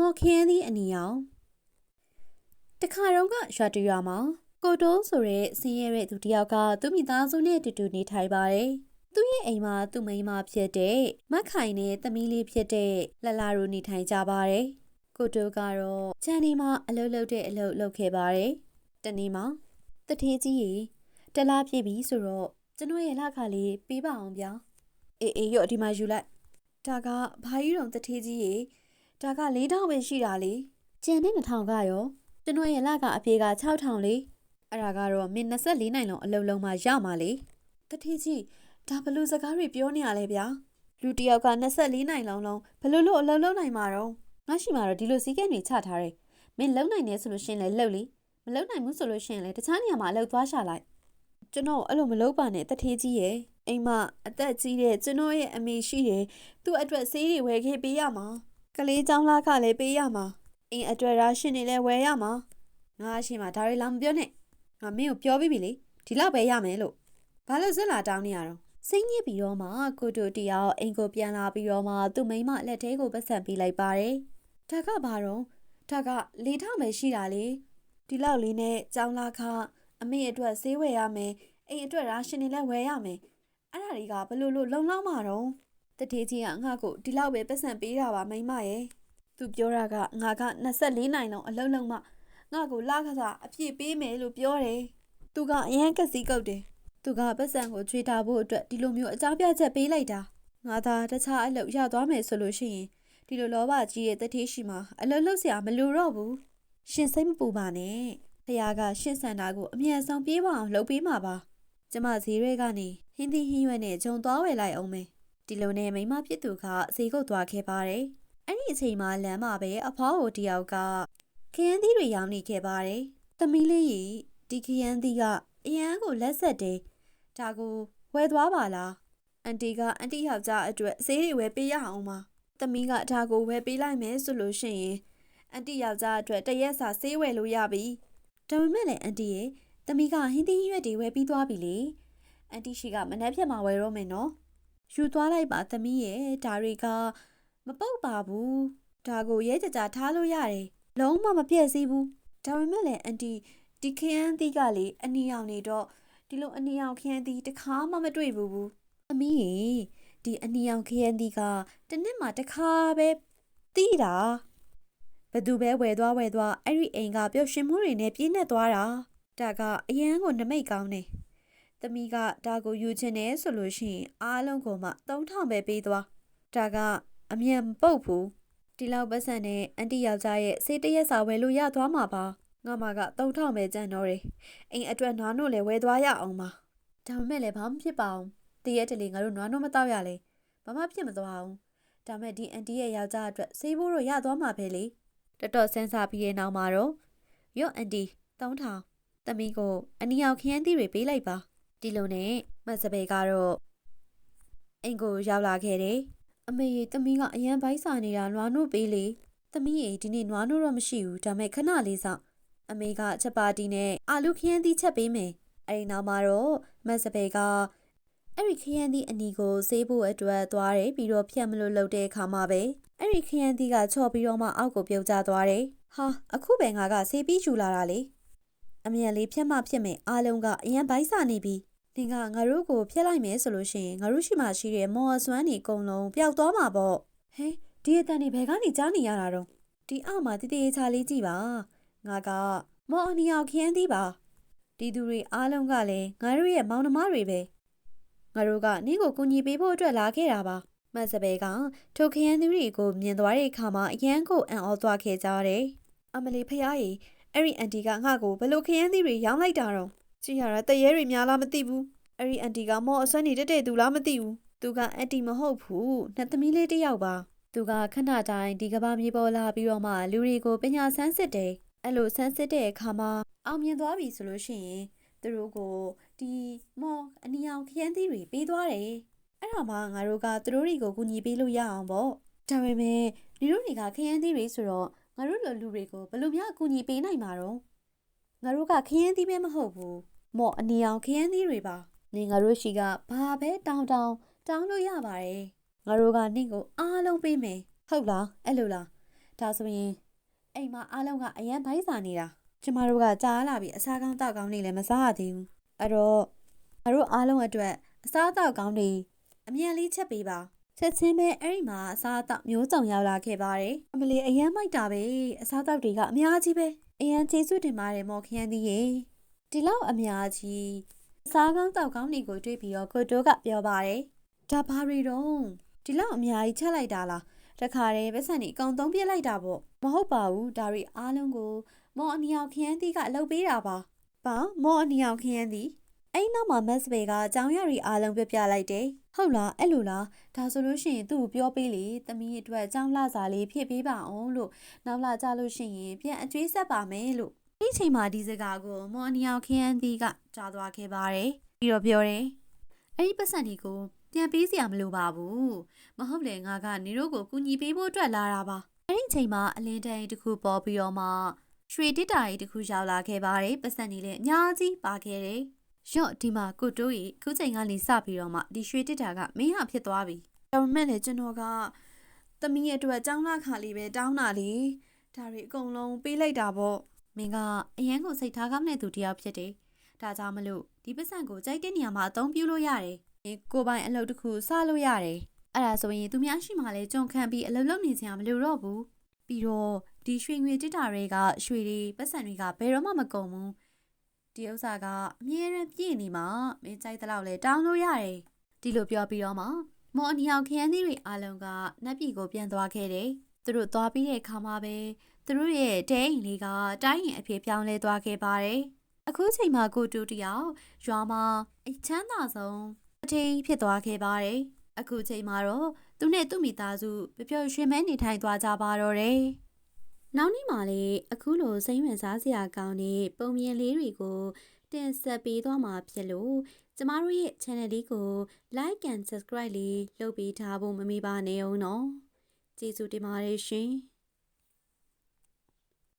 မော်ခင်းသည့်အနီရောင်တခါတော့ကရွာတရွာမှာကိုတိုးဆိုတဲ့ဆင်းရဲတဲ့သူတယောက်ကသူ့မိသားစုနဲ့တူတူနေထိုင်ပါတယ်။သူ့ရဲ့အိမ်မှာသူ့မိန်းမဖြစ်တဲ့မက်ခိုင်နဲ့သမီးလေးဖြစ်တဲ့လလာတို့နေထိုင်ကြပါတယ်။ကိုတိုးကတော့ခြံဒီမှာအလုပ်လုပ်တဲ့အလုပ်လုပ်ခဲ့ပါတယ်။တနေ့မှာတထေးကြီးရေတလားပြည့်ပြီဆိုတော့ကျွန်တော်ရဲ့လခလေးပေးပါအောင်ဗျာ။အေးရော့ဒီမှာယူလိုက်။ဒါကဘာကြီးတော့တထေးကြီးရေဒါက4000ပဲရှိတာလေ။ကျန်တဲ့2000ကရောကျွန်တော်ရဲ့လကအပြေက6000လေအဲ့ဒါကတော့မင်း24နိုင်လုံးအလုံးလုံးမှရမှာလေတတိကြီးဒါဘလို့စကားတွေပြောနေရလဲဗျာလူတယောက်က24နိုင်လုံးဘလို့လို့အလုံးလုံးနိုင်မှာတော့ငါရှိမှာတော့ဒီလိုစီးကဲနေချထားတယ်မင်းလုံနိုင်နေဆိုလို့ရှင်လဲလှုပ်လေမလုံနိုင်ဘူးဆိုလို့ရှင်လဲတခြားနေရာမှာအလုပ်သွားရှာလိုက်ကျွန်တော်အဲ့လိုမလုပ်ပါနဲ့တတိကြီးရဲ့အိမ်မအသက်ကြီးတဲ့ကျွန်တော်ရဲ့အမေရှိတယ်သူ့အတွက်ဆေးတွေဝယ်ခဲ့ပေးရမှာကလေးချောင်းလားခလည်းပေးရမှာအင်းအတွက်ရာရှင်တွေလည်းဝယ်ရမှာငါရှိမှာဒါတွေလာမပြောနဲ့ငါမင်းကိုပြောပြီးပြီလေဒီလောက်ပဲရမယ်လို့ဘာလို့ဇက်လာတောင်းနေရတော့စိတ်ညစ်ပြီးတော့မှကိုတိုတယောက်အိမ်ကိုပြန်လာပြီးတော့မှသူ့မိန်းမလက်ထဲကိုပတ်ဆက်ပေးလိုက်ပါတယ်ဒါကဘာတော့ဒါက4000ပဲရှိတာလေဒီလောက်လေးနဲ့ကြောင်းလာခအမေအတွက်ဈေးဝယ်ရမယ်အိမ်အတွက်ရာရှင်တွေလည်းဝယ်ရမယ်အဲ့ဒါတွေကဘလို့လို့လုံလောက်မှာတော့တတိကြီးကငါ့ကိုဒီလောက်ပဲပတ်ဆက်ပေးတာပါမိန်းမရဲ့သူပြောတာကငါက24နိုင်လုံးအလုံးလုံးမှငါ့ကိုလခစားအပြည့်ပေးမယ်လို့ပြောတယ်။သူကအရန်ကစီကုတ်တယ်။သူကပတ်စံကိုချွေထားဖို့အတွက်ဒီလိုမျိုးအကြောင်းပြချက်ပေးလိုက်တာ။ငါသာတခြားအလုပ်ရသွားမယ်ဆိုလို့ရှိရင်ဒီလိုလောဘကြီးရဲ့တတိရှိမှာအလုပ်လုပ်စရာမလိုတော့ဘူး။ရှင်စိတ်မပူပါနဲ့။ဖခင်ကရှင်ဆန္ဒကိုအမြန်ဆုံးပြေးပါအောင်လုပ်ပေးမှာပါ။ကျမဈေးရဲကနေဟင်းသီးဟင်းရွက်နဲ့ဂျုံသွားဝယ်လိုက်အောင်မယ်။ဒီလိုနဲ့မိမဖြစ်သူကဈေးကုတ်သွားခဲ့ပါတယ်။အဲ့ဒီအချိန်မှာလမ်းမှာပဲအဖွားကိုတယောက်ကခရမ်းသီးတွေရောင်းနေခဲ့ပါတယ်။သမီးလေးကြီးဒီခရမ်းသီးကအရန်ကိုလက်ဆက်တယ်။ဒါကိုဝယ်သွားပါလား။အန်တီကအန်တီယောက်ျားအတွက်ဈေးတွေဝယ်ပေးရအောင်ပါ။သမီးကဒါကိုဝယ်ပေးလိုက်မယ်ဆိုလို့ရှိရင်အန်တီယောက်ျားအတွက်တရက်စာဈေးဝယ်လို့ရပြီ။ဒါပေမဲ့လည်းအန်တီရဲ့သမီးကဟင်းသီးရွက်တွေဝယ်ပြီးသွားပြီလေ။အန်တီရှိကမနှက်ဖြတ်မှာဝယ်တော့မယ်နော်။ယူသွားလိုက်ပါသမီးရဲ့ဒါတွေကမပုတ်ပါဘူး။ဒါကိုရဲကြကြထားလို့ရတယ်။လုံးဝမပြည့်စည်ဘူးဒါပေမဲ့လည်းအန်တီဒီခရမ်းသီးကလေအနီရောင်နေတော့ဒီလိုအနီရောင်ခရမ်းသီးတစ်ခါမှမတွေ့ဘူးသမီးရေဒီအနီရောင်ခရမ်းသီးကတစ်နှစ်မှတစ်ခါပဲတီးတာဘသူပဲဝယ်သွားအဲ့ဒီအိမ်ကပျော်ရွှင်မှုတွေနဲ့ပြည့်နေသွားတာဒါကအရန်ကိုနမိတ်ကောင်းတယ်သမီးကဒါကိုယူချင်တယ်ဆိုလို့ရှိရင်အားလုံးကိုမှ3000ပဲပေးသွားဒါကအမြန်မပုတ်ဘူးဒီလောက်ပတ်စံနဲ့အန်တီယောက်ျားရဲ့စေးတရက်စာဝယ်လို့ရသွားမှာပါငါမက3000ပဲကျန်တော့တယ်အိမ်အတွက်နွားနို့လည်းဝယ်သွားရအောင်ပါဒါပေမဲ့လည်းဘာမှဖြစ်ပါအောင်တရက်တလေငါတို့နွားနို့မတောက်ရလေဘာမှဖြစ်မသွားအောင်ဒါမဲ့ဒီအန်တီရဲ့ယောက်ျားအတွက်စေးဖို့တော့ရသွားမှာပဲလေတော်တော်စမ်းစားပြီးတဲ့နောက်မှာတော့ရော့အန်တီ3000သမီးကိုအနီအောင်ခရမ်းသီးတွေပေးလိုက်ပါဒီလိုနဲ့မတ်စပယ်ကတော့အိမ်ကိုရောက်လာခဲ့တယ်အမေရေသမီးကအရန်ဘိုက်စာနေတာနွားနို့ပေးလေသမီးရေဒီနေ့နွားနို့တော့မရှိဘူးဒါမဲ့ခဏလေးစောင့်အမေကချက်ပါတီနဲ့အာလူခရမ်းသီးချက်ပေးမယ်အဲဒီနောက်မှာတော့မတ်စပယ်ကအဲ့ဒီခရမ်းသီးအနီကိုဆေးဖို့အတွက်သွားတယ်ပြီးတော့ဖြတ်မလို့လုပ်တဲ့အခါမှာပဲအဲ့ဒီခရမ်းသီးကချော့ပြီးတော့မှအောက်ကိုပြုတ်ကျသွားတယ်ဟာအခုပဲငါကဆေးပြီးယူလာတာလေအမြန်လေးဖြတ်မှဖြစ်မယ်အားလုံးကအရန်ဘိုက်စာနေပြီနင်ကငါတို့ကိုဖျက်လိုက်မယ်ဆိုလို့ရှိရင်ငါတို့ရှိမှရှိတဲ့မော်အစွမ်းတွေအကုန်လုံးပျောက်သွားမှာပေါ့ဟဲဒီအတန်တွေဘယ်ကနေကြားနေရတာတော့ဒီအောက်မှာတည်တည်ချာလေးကြည့်ပါငါကမော်အနီအောင်ခရမ်းသီးပါဒီသူတွေအားလုံးကလည်းငါတို့ရဲ့မောင်နှမတွေပဲငါတို့ကနင့်ကိုကူညီပေးဖို့အတွက်လာခဲ့တာပါမတ်စပယ်ကထိုခရမ်းသီးတွေကိုမြင်သွားတဲ့အခါမှာအရန်ကိုအံ့ဩသွားခဲ့ကြတယ်အမလီဖျားရီအဲ့ဒီအန်တီကငါ့ကိုဘလို့ခရမ်းသီးတွေရောင်းလိုက်တာတော့ကြည့်ရတာတရေတွေများလားမသိဘူးအဲ့ဒီအန်တီကမော်အစွမ်းနေတက်သူလားမသိဘူးသူကအန်တီမဟုတ်ဘူးနှစ်သမီးလေးတစ်ယောက်ပါသူကခဏတိုင်းဒီကဘာမြေပေါ်လာပြီးတော့မှလူတွေကိုပညာဆန်းစစ်တယ်အဲ့လိုဆန်းစစ်တဲ့အခါမှာအောင်မြင်သွားပြီဆိုလို့ရှိရင်သူတို့ကိုဒီမော်အနီအောင်ခရမ်းသီးတွေပေးသွားတယ်အဲ့ဒါမှငါတို့ကသူတို့တွေကိုကူညီပေးလို့ရအောင်ပေါ့ဒါပေမဲ့ဒီတို့တွေကခရမ်းသီးတွေဆိုတော့ငါတို့လိုလူတွေကိုဘယ်လိုများကူညီပေးနိုင်မှာတော့ငါတို့ကခရမ်းသီးပဲမဟုတ်ဘူးမော်အနီအောင်ခရမ်းသီးတွေပါနေငါတို့ရှိကဘာပဲတောင်းလို့ရပါတယ်ငါတို့ကနင့်ကိုအားလုံးပေးမယ်ဟုတ်လားအဲ့လိုလား ဒါဆိုရင်အိမ်မှာအားလုံးကအရန်ဘိုက်စာနေတာကျမတို့ကကြားလာပြီးအစားကောင်းတောက်ကောင်းတွေလည်းမစားရသေးဘူးအဲ့တော့ငါတို့အားလုံးအတွက်အစားအသောက်ကောင်းတွေအမြန်လေးချက်ပေးပါချက်ချင်းပဲအဲ့ဒီမှာအစားအသောက်မျိုးစုံရောက်လာခဲ့ပါတယ်အမလီအရန်မိုက်တာပဲအစားအသောက်တွေကအများကြီးပဲအရန်ကျေးဇူးတင်ပါတယ်မော်ခရမ်းသီးရေဒီလောက်အများကြီးအစားကောင်းတောက်ကောင်းတွေကိုတွေ့ပြီးတော့ကိုတိုးကပြောပါတယ်ဒါဘာတွေတော့ဒီလောက်အများကြီးချက်လိုက်တာလားတခါတည်းပတ်စံနေအကုန်သုံးပြလိုက်တာပေါ့မဟုတ်ပါဘူးဒါတွေအားလုံးကိုမော်အနီယောင်ခရမ်းသီးကအလုပ်ပေးတာပါမော်အနီယောင်ခရမ်းသီးအဲ့နောက်မှာမက်စပေကအကြောင်းအရာတွေအားလုံးပြလိုက်တယ်ဟုတ်လားအဲ့လိုလားဒါဆိုလို့ရှိရင်သူ့ကိုပြောပေးလေသမီးအတွက်အကြောင်းလှစာလေးဖြည့်ပေးပါအောင်လို့နောက်လာကြလို့ရှိရင်ပြန်အကျွေးဆက်ပါမယ်လို့ဒီချိန်မှာဒီစကားကိုမော်အနီယောင်ခရမ်းသီးကကြားသွားခဲ့ပါတယ်ပြီးတော့ပြောတယ်အဲ့ဒီပတ်စံဒီကိုပြန်ပေးစရာမလိုပါဘူးမဟုတ်လေငါကနေတို့ကိုကူညီပေးဖို့အတွက်လာတာပါအဲ့ဒီချိန်မှာအလင်းတန်းတစ်ခုပေါ်ပြီးတော့မှရွှေတစ်တာရီတစ်ခုရောက်လာခဲ့ပါတယ်ပတ်စံဒီလည်းအများကြီးပါခဲ့တယ်ရော့ဒီမှာကိုတိုးရီခုချိန်ကနေစပြီးတော့မှဒီရွှေတစ်တာကမင်းဟာဖြစ်သွားပြီဒါပေမဲ့လည်းကျွန်တော်ကသမီးရဲ့အတွက်အကြောင်းလာခါလေးပဲတောင်းတာလေဒါတွေအကုန်လုံးပေးလိုက်တာပေါ့မင်းကအရန်ကိုစိတ်ထားကောင်းတဲ့သူတစ်ယောက်ဖြစ်တယ်ဒါကြောင့်မလို့ဒီပတ်စံကိုကြိုက်တဲ့နေရာမှာအသုံးပြုလို့ရတယ်ကိုပိုင်အလုပ်တစ်ခုစလို့ရတယ်အဲ့ဒါဆိုရင်သူများရှိမှလည်းကြုံခံပြီးအလုပ်လုပ်နေစရာမလိုတော့ဘူးပြီးတော့ဒီရွှေငွေတစ်တာတွေကရွှေတွေပတ်စံတွေကဘယ်တော့မှမကုန်ဘူးဒီဥစ္စာကအမြဲတမ်းပြည့်နေမှာမင်းကြိုက်တဲ့လောက်လဲတောင်းလို့ရတယ်ဒီလိုပြောပြီးတော့မှမော်အနီယောင်ခရမ်းသီးတွေအားလုံးကနတ်ပြည်ကိုပြန်သွားခဲ့တယ်သူတို့သွားပြီးတဲ့အခါမှာပဲသူတို့ရဲ့တဲအိမ်လေးကတိုင်းရင်အဖြစ်ပြောင်းလဲသွားခဲ့ပါတယ်အခုချိန်မှာကိုတူတယောက်ရွာမှာအချမ်းသာဆုံးအထင်းဖြစ်သွားခဲ့ပါတယ်အခုချိန်မှာတော့သူနဲ့သူ့မိသားစုပျော်ရွှင်မဲနေထိုင်သွားကြပါတော့တယ်နောက်နေ့မှာလေအခုလိုစိမ့်ဝင်စားစရာကောင်းတဲ့ပုံမြင်လေးတွေကိုတင်ဆက်ပေးသွားမှာဖြစ်လို့ကျမတို့ရဲ့ channel လေးကို like and subscribe လေးလုပ်ပေးထားဖို့မမေ့ပါနဲ့အောင်နော်ကျေးဇူးတင်ပါတယ်ရှင်